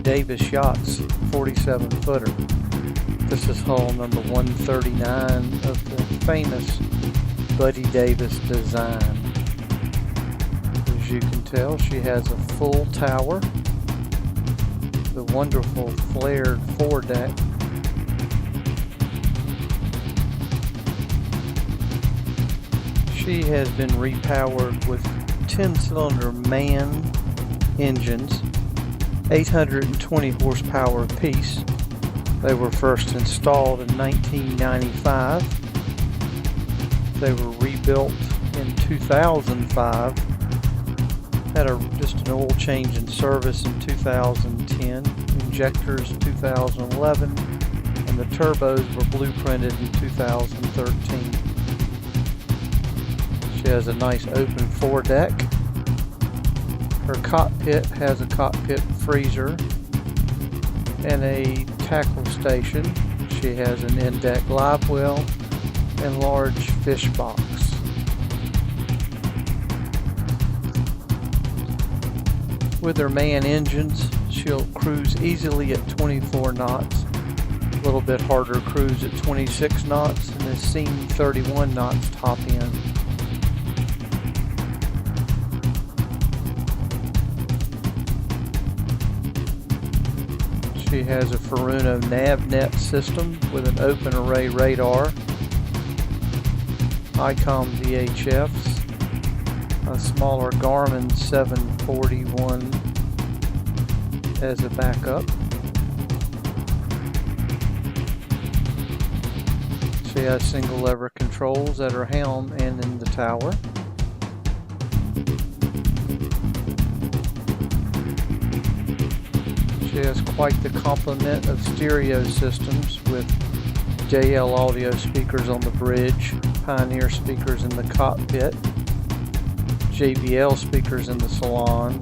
Davis Yachts 47 footer. This is hull number 139 of the famous Buddy Davis design. As you can tell, she has a full tower, the wonderful flared foredeck, she has been repowered with 10-cylinder MAN engines, 820 horsepower apiece. They were first installed in 1995. They were rebuilt in 2005. Had just an oil change in service in 2010. Injectors 2011, and the turbos were blueprinted in 2013. She has a nice open foredeck. Her cockpit has a cockpit freezer and a tackle station. She has an in-deck live well and large fish box. With her MAN engines, she'll cruise easily at 24 knots, a little bit harder cruise at 26 knots, and has seen 31 knots top end. She has a Furuno NavNet system with an open array radar, Icom VHFs, a smaller Garmin 741 as a backup. She has single lever controls at her helm and in the tower. She has quite the complement of stereo systems with JL audio speakers on the bridge, Pioneer speakers in the cockpit, JBL speakers in the salon,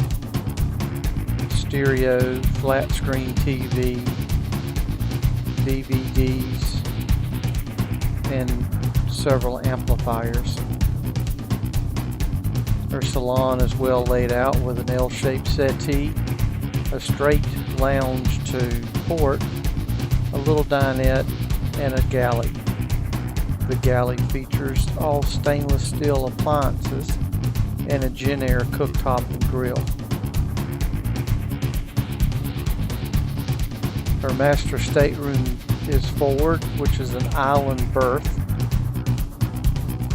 stereo, flat screen TV, DVDs, and several amplifiers. Her salon is well laid out with an L-shaped settee, a straight lounge to port, a little dinette, and a galley. The galley features all stainless steel appliances and a Genair cooktop and grill. Her master stateroom is forward, which is an island berth.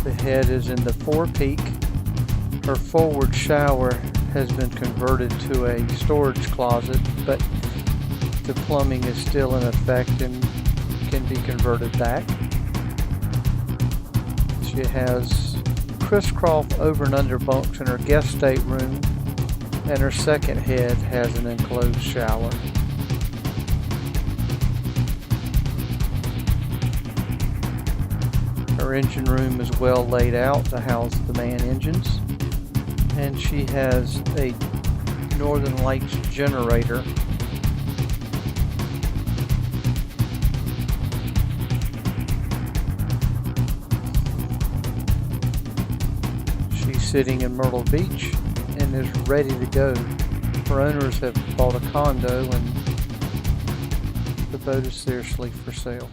The head is in the forepeak. Her forward shower has been converted to a storage closet, but the plumbing is still in effect and can be converted back. She has crisscross over and under bunks in her guest stateroom, and her second head has an enclosed shower. Her engine room is well laid out to house the MAN engines, and she has a Northern Lights generator. She's sitting in Myrtle Beach and is ready to go. Her owners have bought a condo and the boat is seriously for sale.